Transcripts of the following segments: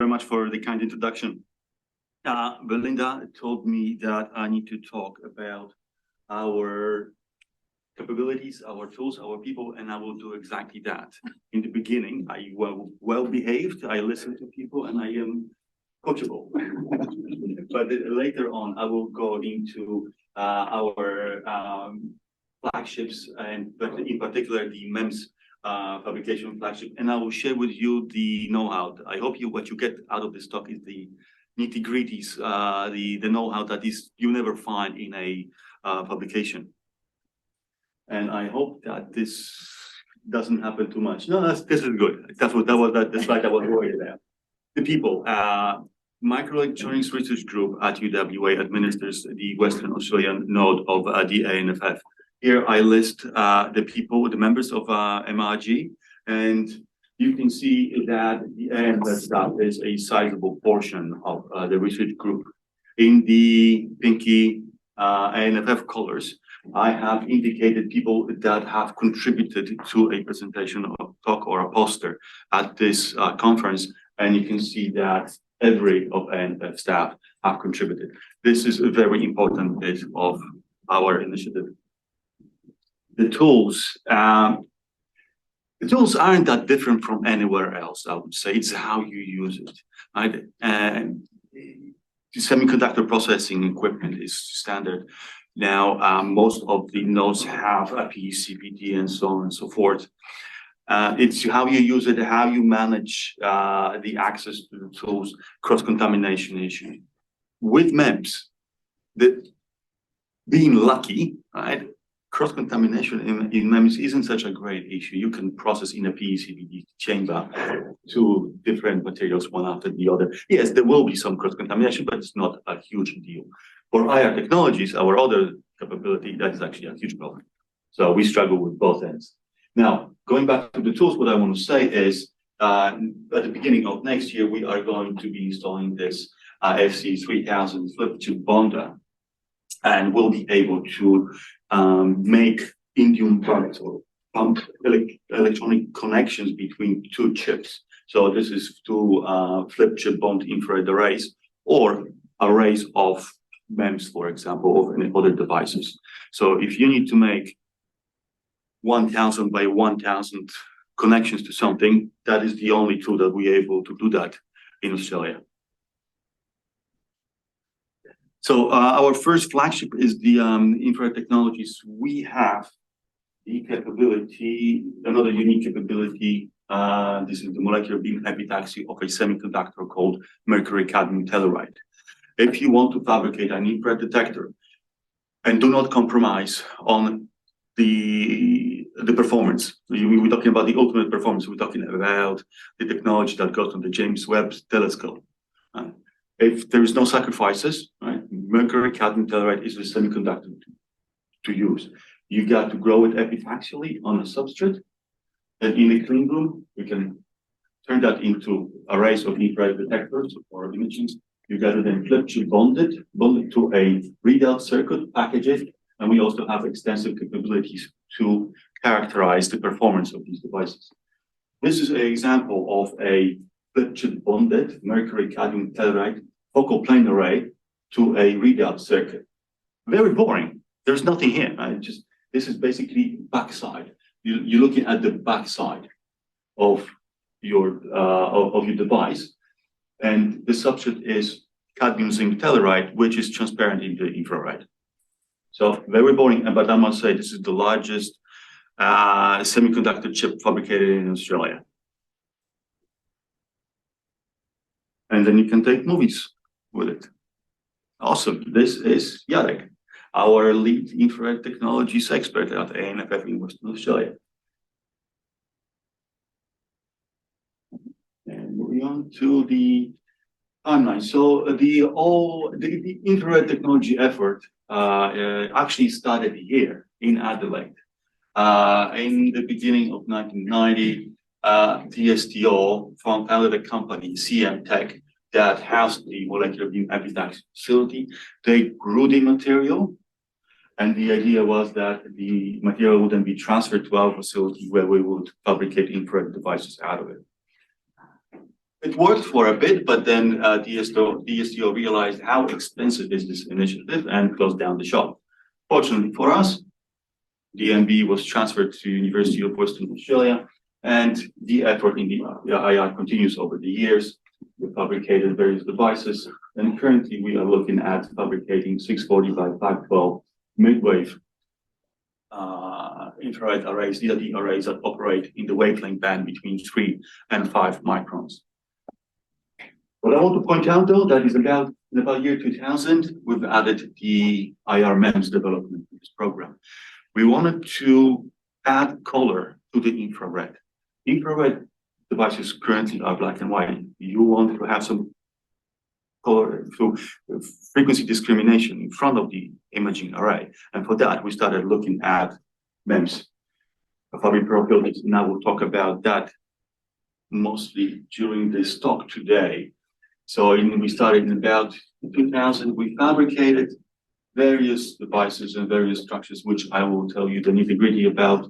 very much for the kind introduction. Belinda told me that I need to talk about our capabilities, our tools, our people, and I will do exactly that. In the beginning, I well behaved, I listen to people, and I am coachable. But later on, I will go into our flagships, but in particular the MEMS fabrication flagship, and I will share with you the know-how. I hope what you get out of this talk is the nitty-gritties, the know-how that is you never find in a publication. And I hope that this doesn't happen too much. No, this is good. That was the slide I was worried about. The people. Microelectronics Research Group at UWA administers the Western Australian node of the ANFF. Here I list the people, the members of MRG, and you can see that the ANFF staff is a sizable portion of the research group. In the pinky ANFF colors, I have indicated people that have contributed to a presentation or talk or a poster at this conference, and you can see that every of ANFF staff have contributed. This is a very important bit of our initiative. The tools aren't that different from anywhere else, I would say. It's how you use it, right? And the semiconductor processing equipment is standard. Now, most of the nodes have a PCBD and so on and so forth. It's how you use it, how you manage the access to the tools, cross-contamination issue. With MEMS, being lucky, right? Cross-contamination in MEMS isn't such a great issue. You can process in a PCBD chamber two different materials, one after the other. Yes, there will be some cross-contamination, but it's not a huge deal. For IR technologies, our other capability, that is actually a huge problem. So we struggle with both ends. Now, going back to the tools, what I want to say is, at the beginning of next year, we are going to be installing this FC3000 flip chip bonder, and we'll be able to make indium pump electronic connections between two chips. So this is two flip chip bond infrared arrays, or arrays of MEMS, for example, or any other devices. So if you need to make 1,000 by 1,000 connections to something, that is the only tool that we're able to do that in Australia. So our first flagship is the infrared technologies. We have the capability, another unique capability. This is the molecular beam epitaxy of a semiconductor called mercury cadmium telluride. If you want to fabricate an infrared detector and do not compromise on the performance, we're talking about the ultimate performance. We're talking about the technology that goes on the James Webb telescope. If there is no sacrifices, right, mercury cadmium telluride is the semiconductor to use. You got to grow it epitaxially on a substrate, and in a clean room, we can turn that into arrays of infrared detectors or imaging. You got to then flip chip bond it to a readout circuit, package it, and we also have extensive capabilities to characterize the performance of these devices. This is an example of a flip chip bonded mercury cadmium telluride focal plane array to a readout circuit. Very boring. There's nothing here. Right? This is basically backside. You're looking at the backside of your device, and the substrate is cadmium zinc telluride, which is transparent in the infrared. So very boring, but I must say this is the largest semiconductor chip fabricated in Australia. And then you can take movies with it. Awesome. This is Jarek, our lead infrared technologies expert at ANFF in Western Australia. And moving on to the timeline. So the infrared technology effort actually started here in Adelaide. In the beginning of 1990, TSTO founded a company, CM Tech, that housed the molecular beam epitaxy facility. They grew the material, and the idea was that the material would then be transferred to our facility where we would fabricate infrared devices out of it. It worked for a bit, but then DSTO realized how expensive is this initiative and closed down the shop. Fortunately for us, the MB was transferred to University of Western Australia, and the effort in the IR continues over the years. We fabricated various devices, and currently we are looking at fabricating 640 by 512 mid-wave infrared arrays, DLD arrays that operate in the wavelength band between 3 and 5 microns. What I want to point out, though, that is in about year 2000, we've added the IR MEMS development in this program. We wanted to add color to the infrared. Infrared devices currently are black and white. You want to have some color through frequency discrimination in front of the imaging array. And for that, we started looking at MEMS. Fabi Profil, now we'll talk about that mostly during this talk today. So we started in about 2000, we fabricated various devices and various structures, which I will tell you the nitty-gritty about.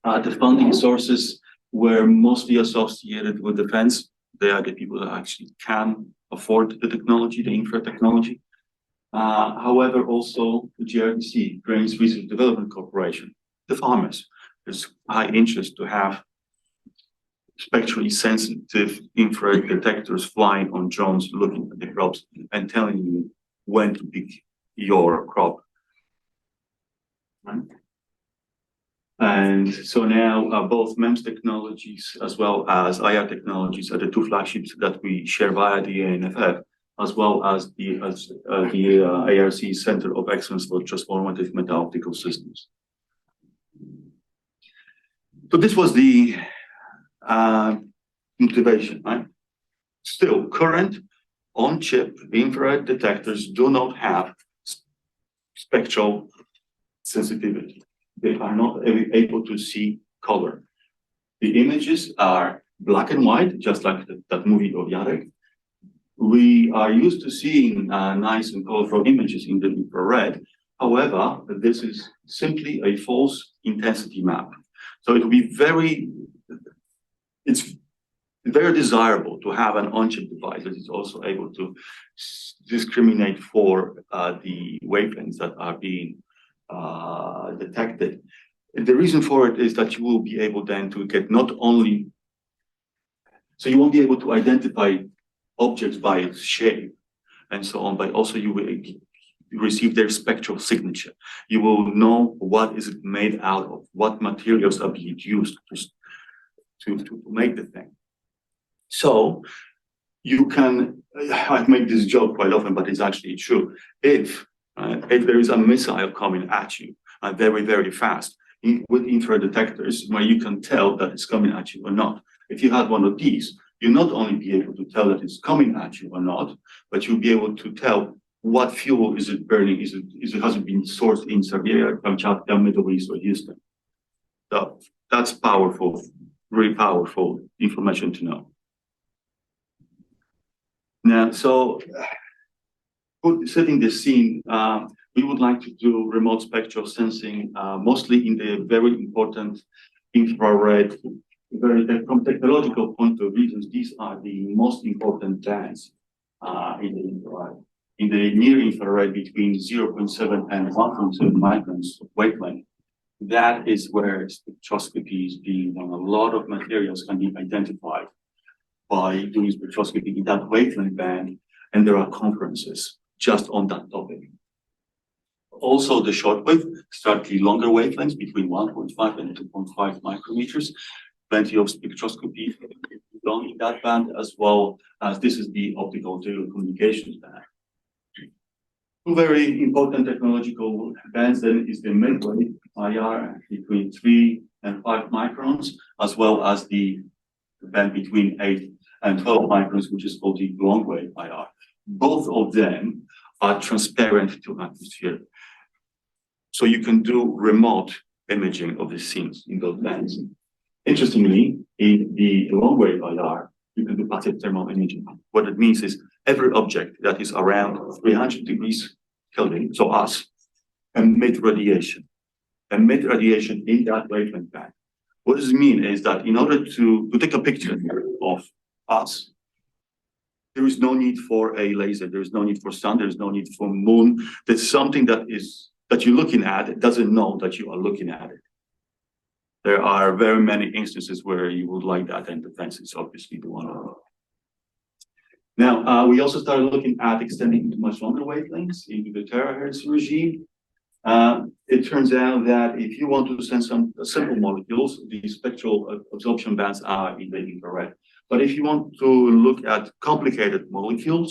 The funding sources were mostly associated with defense. They are the people that actually can afford the technology, the infra technology. However, also the GRDC, Grains Research Development Corporation, the farmers. There's high interest to have spectrally sensitive infrared detectors flying on drones, looking at the crops and telling you when to pick your crop. Right? And so now both MEMS technologies as well as IR technologies are the two flagships that we share via the ANFF, as well as the ARC Center of Excellence for Transformative Meta-Optical Systems. So this was the motivation, right? Still, current on-chip infrared detectors do not have spectral sensitivity. They are not able to see color. The images are black and white, just like that movie of Yarek. We are used to seeing nice and colorful images in the infrared. However, this is simply a false intensity map. So it will be it's very desirable to have an on-chip device that is also able to discriminate for the wavelengths that are being detected. And the reason for it is that you will be able then to get not only, so you won't be able to identify objects by its shape and so on, but also you will receive their spectral signature. You will know what is it made out of, what materials are being used to make the thing. So you can, I make this joke quite often, but it's actually true. If there is a missile coming at you very, very fast with infrared detectors, where you can tell that it's coming at you or not. If you had one of these, you'll not only be able to tell that it's coming at you or not, but you'll be able to tell what fuel is it burning. Has it been sourced in Siberia, Kamchatka, Middle East, or Houston? So that's powerful, really powerful information to know. Now, so setting the scene, we would like to do remote spectral sensing, mostly in the very important infrared. From technological point of view, these are the most important bands in the infrared. In the near infrared, between 0.7 and 1.7 microns wavelength, that is where spectroscopy is being done. A lot of materials can be identified by doing spectroscopy in that wavelength band, and there are conferences just on that topic. Also, the shortwave, slightly longer wavelengths between 1.5 and 2.5 micrometers. Plenty of spectroscopy done in that band, as well as this is the optical telecommunications band. Two very important technological bands then is the mid-wave IR between 3 and 5 microns, as well as the band between 8 and 12 microns, which is called the long-wave IR. Both of them are transparent to atmosphere. So you can do remote imaging of the scenes in those bands. Interestingly, in the long-wave IR, you can do passive thermal imaging. What it means is every object that is around 300 degrees Kelvin, so us, emit radiation. Emit radiation in that wavelength band. What does it mean is that in order to take a picture of us, there is no need for a laser. There is no need for sun. There is no need for moon. There's something that you're looking at. It doesn't know that you are looking at it. There are very many instances where you would like that, and defense is obviously the one. Now, we also started looking at extending into much longer wavelengths into the terahertz regime. It turns out that if you want to send some simple molecules, the spectral absorption bands are in the infrared. But if you want to look at complicated molecules,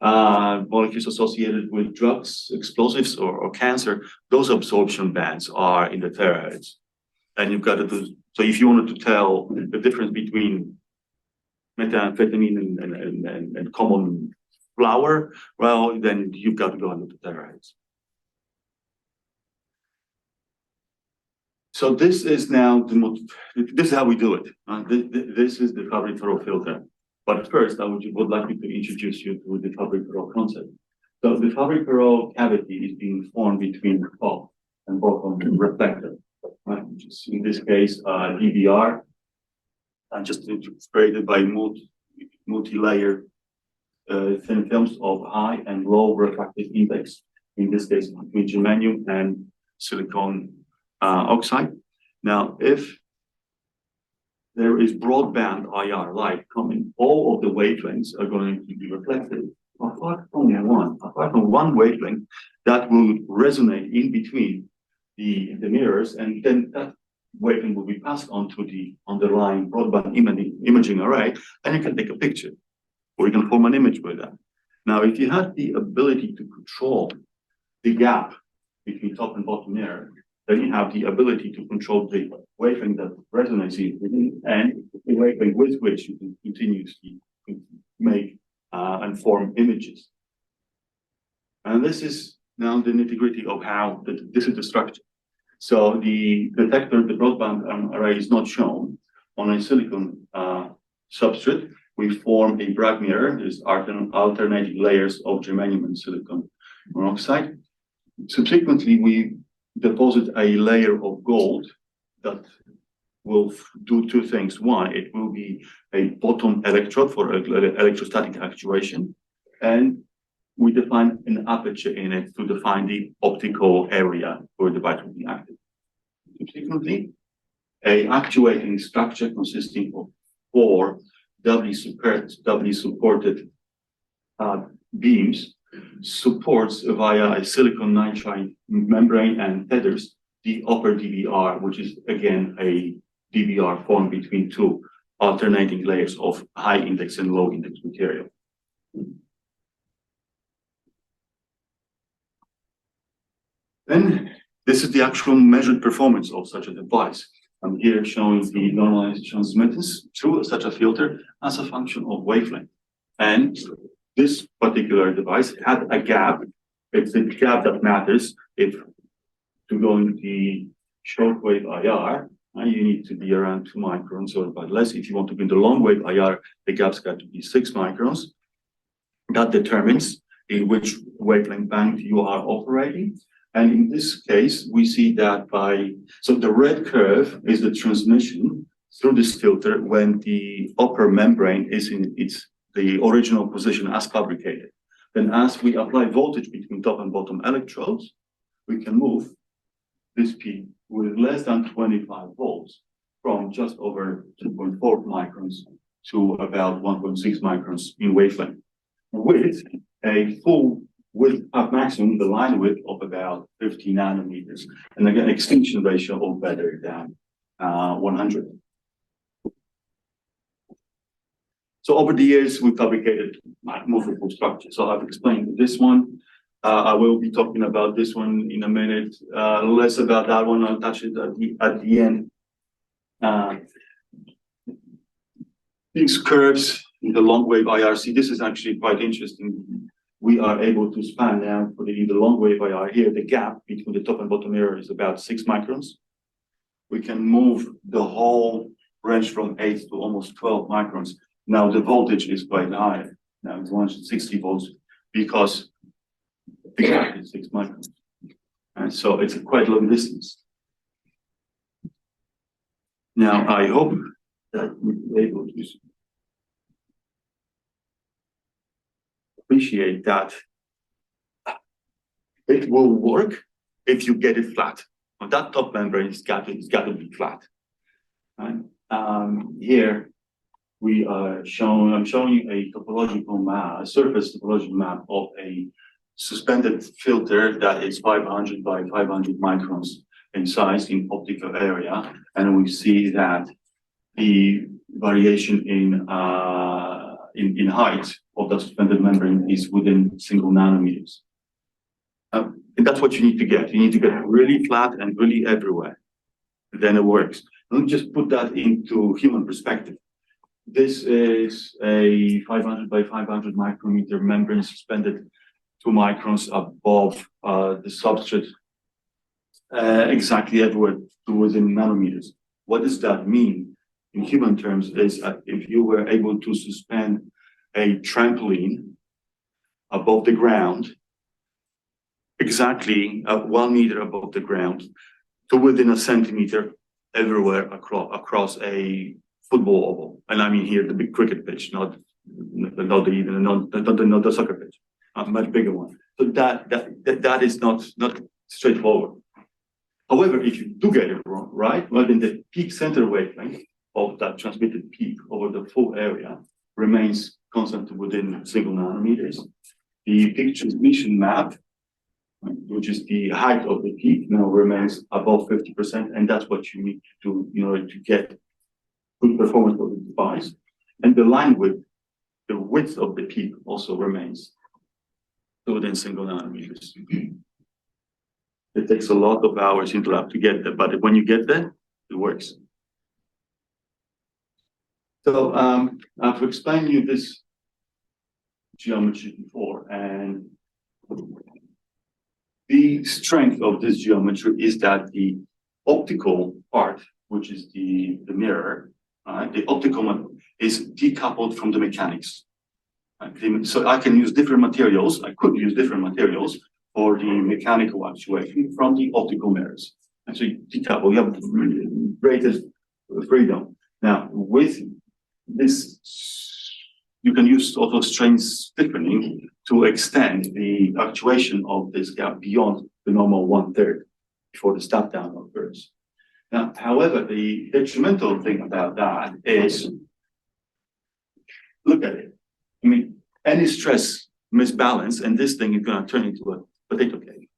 molecules associated with drugs, explosives, or cancer, those absorption bands are in the terahertz. And you've got to do, so if you wanted to tell the difference between methamphetamine and common flour, well, then you've got to go into the terahertz. So this is now this is how we do it. This is the Fabry-Perot filter. But first, I would like to introduce you to the Fabry-Perot concept. So the Fabry-Perot cavity is being formed between the top and bottom reflector, right? Which is in this case DBR, and just created by multi-layer thin films of high and low refractive index. In this case, between germanium and silicon oxide. Now, if there is broadband IR light coming, all of the wavelengths are going to be reflected, apart from one wavelength that will resonate in between the mirrors, and then that wavelength will be passed on to the underlying broadband imaging array, and you can take a picture, or you can form an image with that. Now, if you have the ability to control the gap between top and bottom mirror, then you have the ability to control the wavelength that resonates in and the wavelength with which you can continuously make and form images. And this is now the nitty-gritty of how this is the structure. So the detector, the broadband array, is not shown on a silicon substrate. We form a Bragg mirror. There's alternating layers of germanium and silicon monoxide. Subsequently, we deposit a layer of gold that will do two things. One, it will be a bottom electrode for electrostatic actuation, and we define an aperture in it to define the optical area where the device will be active. Subsequently, a actuating structure consisting of 4 doubly supported beams supports via a silicon nitride membrane and tethers the upper DBR, which is again a DBR formed between 2 alternating layers of high index and low index material. Then this is the actual measured performance of such a device. I'm here showing the normalized transmittance through such a filter as a function of wavelength. And this particular device had a gap. It's the gap that matters. If to go into the shortwave IR, you need to be around 2 microns or about less. If you want to go into long-wave IR, the gap's got to be 6 microns. That determines in which wavelength band you are operating. And in this case, we see that so the red curve is the transmission through this filter when the upper membrane is in the original position as fabricated. Then as we apply voltage between top and bottom electrodes, we can move this peak with less than 25 volts from just over 2.4 microns to about 1.6 microns in wavelength, with a full width at maximum, the line width of about 50 nanometers, and again, extinction ratio of better than 100. So over the years, we fabricated movable structures. So I've explained this one. I will be talking about this one in a minute. Less about that one. I'll touch it at the end. These curves in the long wave IRC. This is actually quite interesting. We are able to span now for the long wave IR here. The gap between the top and bottom mirror is about 6 microns. We can move the whole range from 8 to almost 12 microns. Now the voltage is quite high. Now it's 160 volts because the gap is 6 microns. And so it's a quite long distance. Now I hope that we'll be able to. appreciate that it will work if you get it flat. On that top membrane, it's got to be flat. Right? Here I'm showing you a topological map, a surface topological map of a suspended filter that is 500 by 500 microns in size in optical area, and we see that the variation in height of the suspended membrane is within single nanometers. And that's what you need to get. You need to get really flat and really everywhere. Then it works. Let me just put that into human perspective. This is a 500 by 500 micrometer membrane suspended 2 microns above the substrate, exactly everywhere to within nanometers. What does that mean in human terms? Is if you were able to suspend a trampoline above the ground, exactly 1 meter above the ground, to within a centimeter everywhere across a football oval, and I mean here the big cricket pitch, not the soccer pitch, a much bigger one. So that is not straightforward. However, if you do get it wrong, right, well then the peak center wavelength of that transmitted peak over the full area remains constant within single nanometers. The peak transmission map, which is the height of the peak, now remains above 50%, and that's what you need to do in order to get good performance of the device. And the line width, the width of the peak also remains within single nanometers. It takes a lot of hours in the lab to get there, but when you get there, it works. So I've explained you this geometry before, and the strength of this geometry is that the optical part, which is the mirror, the optical one is decoupled from the mechanics. So I can use different materials. I could use different materials for the mechanical actuation from the optical mirrors. And so you decouple, you have greatest freedom. Now, with this, you can use also strain stiffening to extend the actuation of this gap beyond the normal 1/3 before the step down occurs. Now, however, the detrimental thing about that is, look at it. I mean, any stress misbalance, and this thing is going to turn into a potato cake,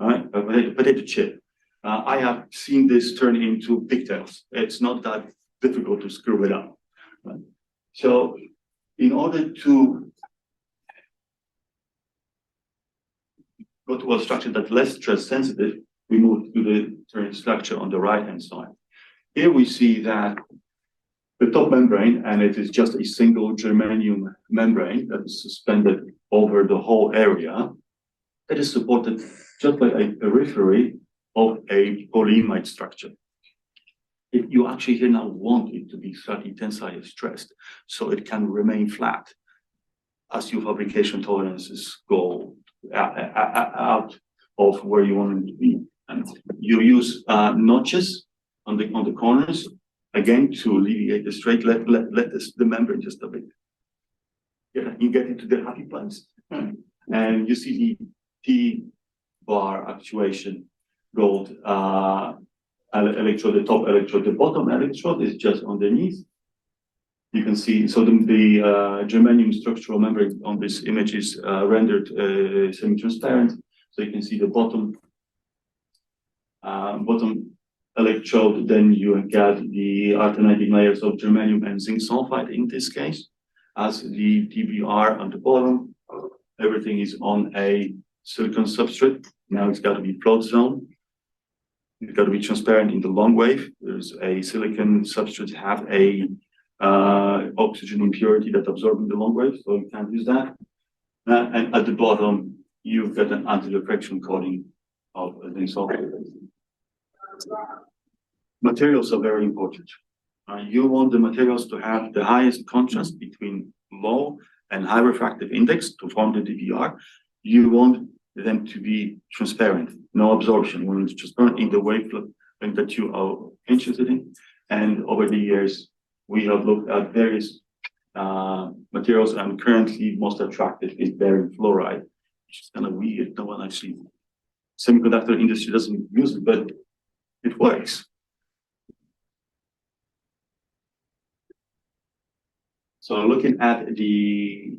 right? A potato chip. I have seen this turn into pigtails. It's not that difficult to screw it up. Right? So, in order to go to a structure that's less stress sensitive, we move to the turning structure on the right-hand side. Here we see that the top membrane, and it is just a single germanium membrane that is suspended over the whole area, that is supported just by a periphery of a polyimide structure. If you actually here now want it to be slightly tensile stressed, so it can remain flat as your fabrication tolerances go out of where you want it to be. And you use notches on the corners, again, to alleviate the strain. Let the membrane just a bit. Yeah, you get into the happy place. And you see the T-bar actuation gold electrode, the top electrode. The bottom electrode is just underneath. You can see, so the germanium structural membrane on this image is rendered semi-transparent. So you can see the bottom electrode, then you get the alternating layers of germanium and zinc sulfide in this case, as the TBR on the bottom. Everything is on a silicon substrate. Now it's got to be float zone. It's got to be transparent in the long wave. There's a silicon substrate have a oxygen impurity that absorbs in the long wave, so you can't use that. And at the bottom, you've got an anti-refraction coating of zinc sulfide. Materials are very important. You want the materials to have the highest contrast between low and high refractive index to form the DVR. You want them to be transparent, no absorption. When it's transparent in the wavelength that you are interested in. And over the years, we have looked at various materials, and currently most attractive is barium fluoride, which is kind of weird. No one actually, semiconductor industry doesn't use it, but it works. So looking at the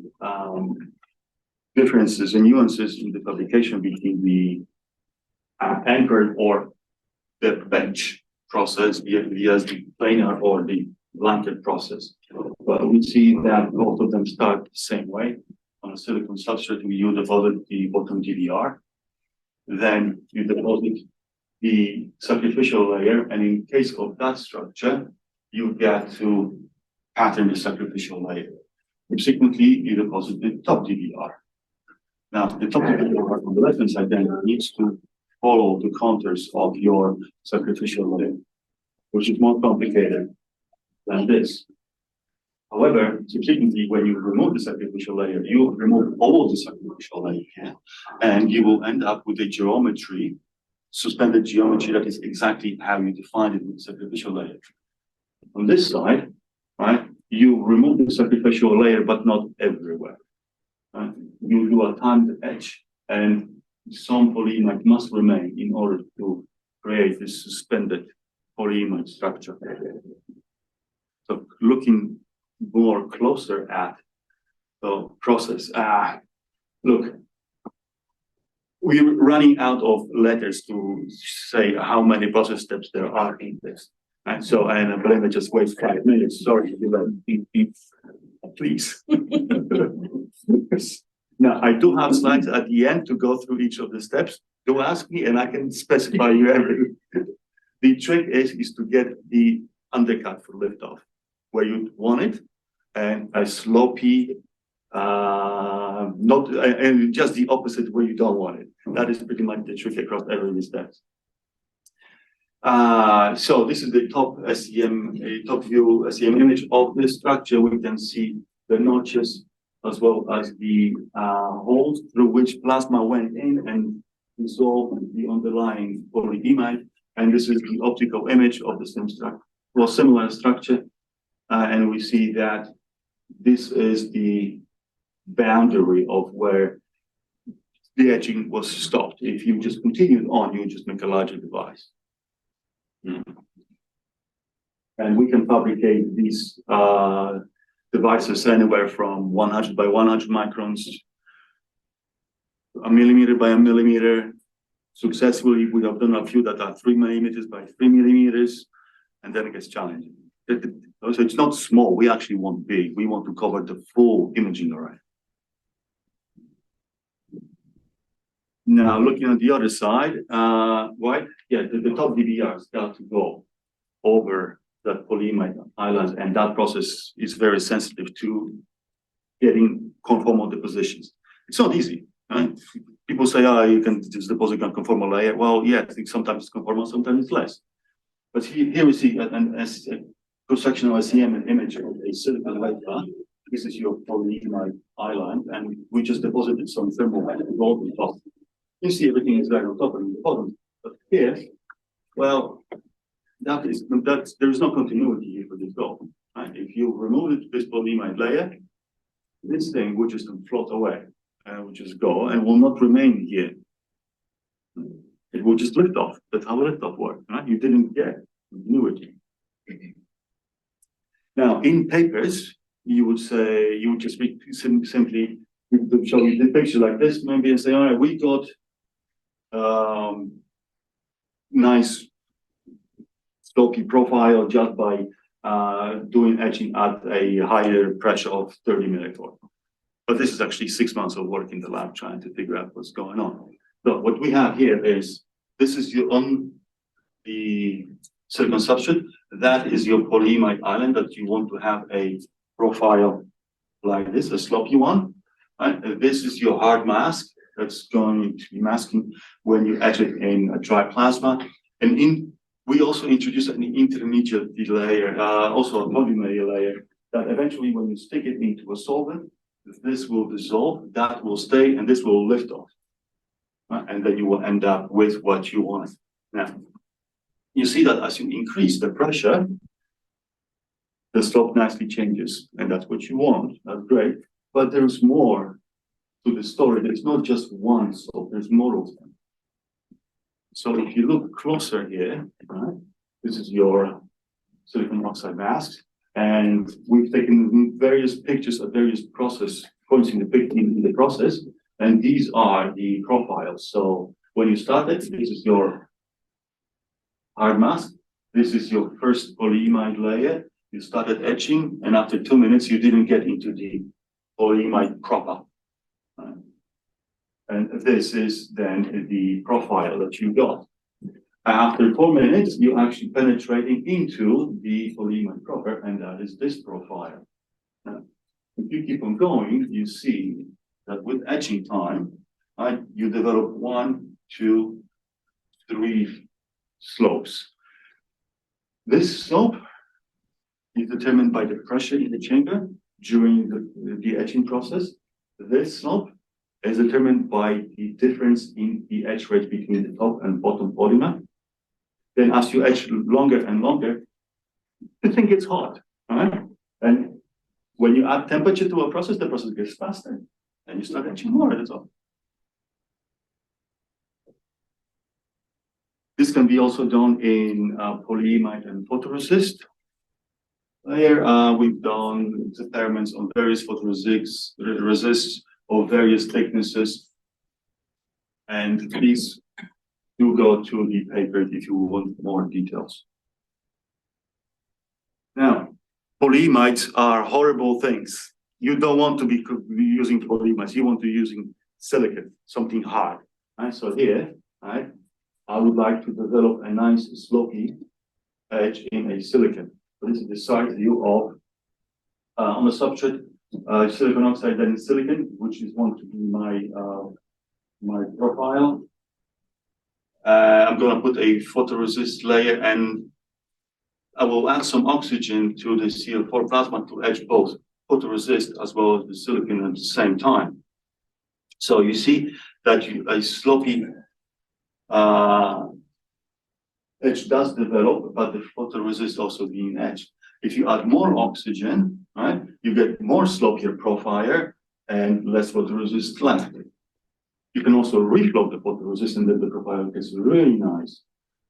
differences and nuances in the fabrication between the anchored or the bench process via the planar or the blanket process. But we see that both of them start the same way. On a silicon substrate, you deposit the bottom DDR. Then you deposit the sacrificial layer, and in case of that structure, you get to pattern the sacrificial layer. Subsequently, you deposit the top DDR. Now, the top DDR on the left-hand side then needs to follow the contours of your sacrificial layer, which is more complicated than this. However, subsequently, when you remove the sacrificial layer, you remove all of the sacrificial layer, and you will end up with a geometry, suspended geometry that is exactly how you define it with the sacrificial layer. On this side, right, you remove the sacrificial layer, but not everywhere. Right? You do a timed etch, and some polyimide must remain in order to create this suspended polyimide structure. So looking more closer at the process. Look, we're running out of letters to say how many process steps there are in this. And so, and I blame it just waste 5 minutes. Sorry if you let me, please. Now, I do have slides at the end to go through each of the steps. Do ask me, and I can specify you everything. The trick is to get the undercut for liftoff where you want it, and a slopey, and just the opposite where you don't want it. That is pretty much the trick across every step. So this is the top view SEM image of the structure. We can see the notches as well as the holes through which plasma went in and dissolved the underlying polyimide. And this is the optical image of the same structure, well, similar structure. And we see that this is the boundary of where the etching was stopped. If you just continued on, you would just make a larger device. And we can fabricate these devices anywhere from 100 by 100 microns, a millimeter by a millimeter. Successfully, we have done a few that are 3 millimeters by 3 millimeters, and then it gets challenging. So it's not small. We actually want big. We want to cover the full imaging array. Now, looking at the other side, right? Yeah, the top DDRs got to go over that polyimide island, and that process is very sensitive to getting conformal depositions. It's not easy, right? People say, oh, you can just deposit a conformal layer. Well, yeah, I think sometimes it's conformal, sometimes it's less. But here we see a cross-sectional SEM image of a silicon wafer. This is your polyimide island, and we just deposited some thermal gold on top. You see everything is right on top and on the bottom. But here, well, there is no continuity here for this gold. Right? If you remove this polyimide layer, this thing will just float away, will just go and will not remain here. It will just lift off. That's how liftoff works. Right? You didn't get continuity. Now, in papers, you would say, you would just simply show you the picture like this, maybe, and say, all right, we got nice slopy profile just by doing etching at a higher pressure of 30 millitorr. But this is actually 6 months of work in the lab trying to figure out what's going on. So what we have here is, this is your on the silicon substrate. That is your polyimide island that you want to have a profile like this, a slopey one. Right? This is your hard mask that's going to be masking when you etch it in a dry plasma. And we also introduce an intermediate layer, also a polymer layer, that eventually when you stick it into a solvent, this will dissolve, that will stay, and this will lift off. And then you will end up with what you want. Now, you see that as you increase the pressure, the slope nicely changes, and that's what you want. That's great. But there's more to the story. There's not just one slope, there's more of them. So if you look closer here, right, this is your silicon oxide mask, and we've taken various pictures of various process points in the process, and these are the profiles. So when you started, this is your hard mask. This is your first polyimide layer. You started etching, and after 2 minutes, you didn't get into the polyimide proper. Right? And this is then the profile that you got. After 4 minutes, you're actually penetrating into the polyimide proper, and that is this profile. Now, if you keep on going, you see that with etching time, right, you develop 1, 2, 3 slopes. This slope is determined by the pressure in the chamber during the etching process. This slope is determined by the difference in the etch rate between the top and bottom polymer. Then as you etch longer and longer, the thing gets hot, right? And when you add temperature to a process, the process gets faster, and you start etching more, that's all. This can be also done in polyimide and photoresist. Here we've done experiments on various photoresists of various thicknesses. And please do go to the paper if you want more details. Now, polyimides are horrible things. You don't want to be using polyimides. You want to be using silicon, something hard. Right? So here, right, I would like to develop a nice slopy edge in a silicon. So this is the side view of on the substrate silicon oxide, then silicon, which is going to be my profile. I'm going to put a photoresist layer, and I will add some oxygen to the Cl4 plasma to etch both photoresist as well as the silicon at the same time. So you see that a slopy edge does develop, but the photoresist also being etched. If you add more oxygen, right, you get more slopier profile and less photoresist left. You can also reflow the photoresist, and then the profile gets really nice.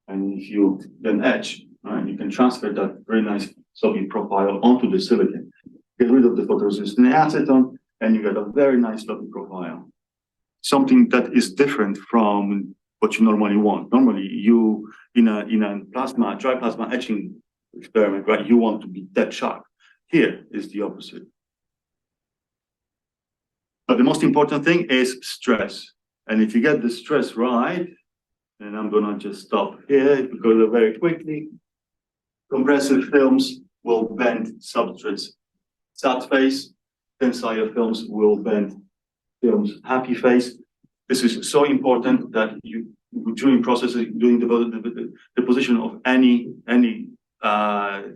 And if you then etch, right, you can transfer that very nice slopy profile onto the silicon. Get rid of the photoresist and the acetone, and you get a very nice slopy profile. Something that is different from what you normally want. Normally, you in a dry plasma etching experiment, right? You want to be dead sharp. Here is the opposite. But the most important thing is stress. And if you get the stress right, and I'm gonna just stop here because very quickly, compressive films will bend substrates sad phase, tensile films will bend films happy phase. This is so important that you, during processing, doing the position of any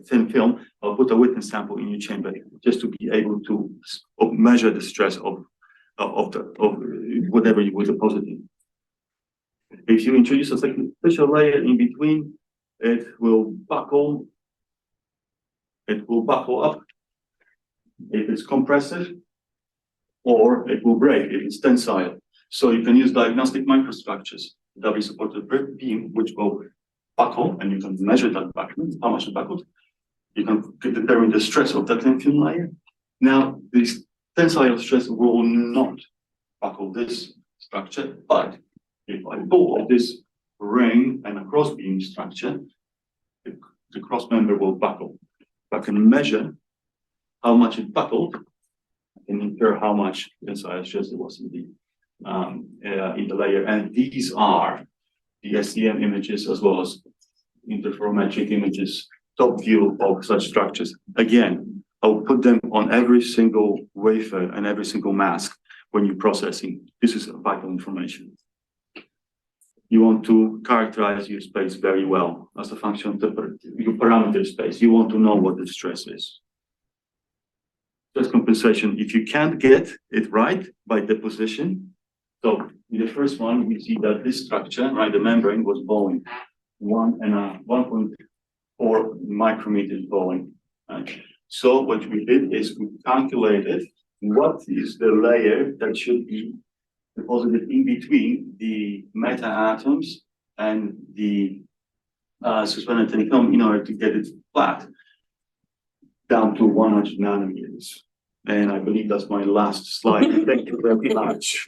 thin film, or put a witness sample in your chamber just to be able to measure the stress of whatever you were depositing. If you introduce a special layer in between, it will buckle up if it's compressive, or it will break if it's tensile. So you can use diagnostic microstructures, doubly supported beam, which will buckle, and you can measure that buckling, how much it buckled. You can determine the stress of that thin film layer. Now, this tensile stress will not buckle this structure, but if I pull this ring and a cross beam structure, the cross member will buckle. If I can measure how much it buckled, I can infer how much tensile stress there was in the layer. And these are the SEM images as well as interferometric images, top view of such structures. Again, I'll put them on every single wafer and every single mask when you're processing. This is vital information. You want to characterize your space very well as a function of your parameter space. You want to know what the stress is. Stress compensation, if you can't get it right by deposition, so in the first one, we see that this structure, right, the membrane was bowing 1.4 micrometers bowing. Right? So what we did is we calculated what is the layer that should be deposited in between the meta atoms and the suspended technology in order to get it flat down to 100 nanometers. And I believe that's my last slide. Thank you very much.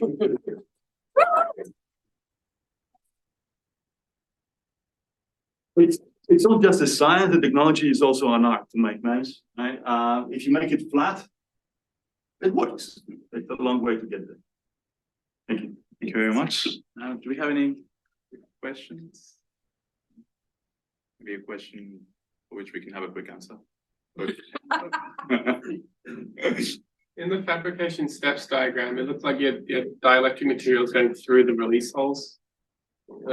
It's not just a science, the technology is also an art to make nice, right? If you make it flat, it works. It's a long way to get there. Thank you. Thank you very much. Do we have any questions? Maybe a question for which we can have a quick answer. In the fabrication steps diagram, it looked like you had dielectric materials going through the release holes. So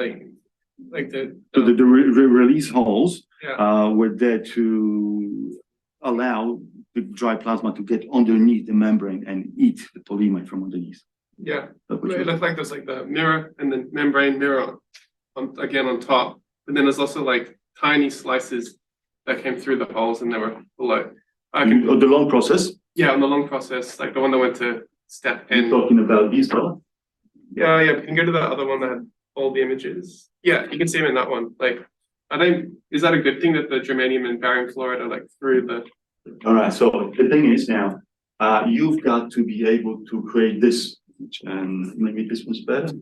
the release holes Yeah. were there to allow the dry plasma to get underneath the membrane and eat the polymer from underneath. Yeah. That was It looked like there's like the mirror and the membrane mirror on top. And then there's also like tiny slices that came through the holes and they were below. the long process. Yeah, on the long process, like the one that went to step You're N. talking about these color. Yeah, you can go to that other one that had all the images. Yeah, you can see them in that one. Like, is that a good thing that the germanium and barium fluoride are like through the? All right. So the thing is now, you've got to be able to create this, and maybe this one's better.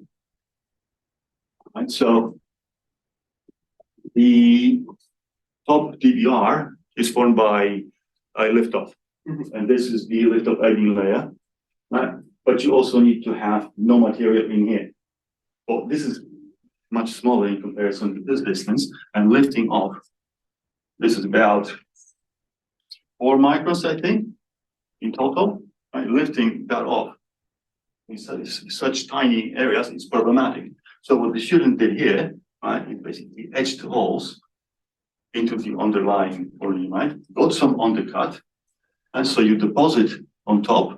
Right. So the top DBR is formed by a liftoff, and this is the liftoff adding layer. Right. But you also need to have no material in here. Well, this is much smaller in comparison to this distance, and lifting off. This is about 4 microns, I think, in total. Right, lifting that off in such tiny areas is problematic. So what the student did here, right, is basically etched holes into the underlying polymer, right? Got some undercut, and so you deposit on top,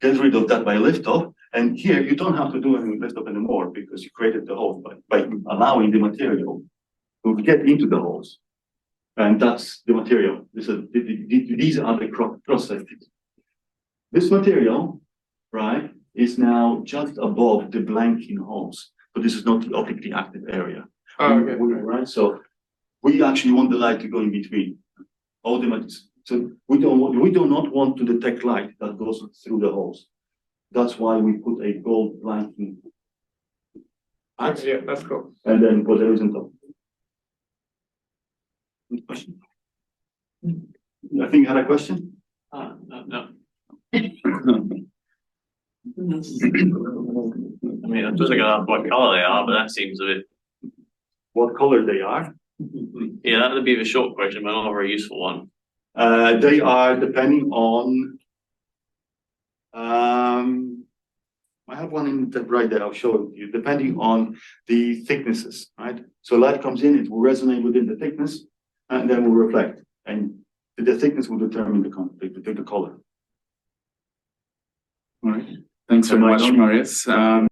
get rid of that by liftoff. And here you don't have to do any liftoff anymore because you created the hole by allowing the material to get into the holes. And that's the material. These are the cross sections. This material, right, is now just above the blanking holes. But this is not the optically active area. Oh, okay. Right. So we actually want the light to go in between. All the so we do not want to detect light that goes through the holes. That's why we put a gold blanking. Yeah, that's cool. And then what there is on top. Question? I think you had a question? No. I mean, I'm just looking at what color they are, but that seems a bit. What color they are? Yeah, that would be the short question, but not a very useful one. They are depending on. I have one in the right there. I'll show you. Depending on the thicknesses, right? So light comes in, it will resonate within the thickness, and then will reflect, and the thickness will determine the color. All right. Thanks very much, Mariusz.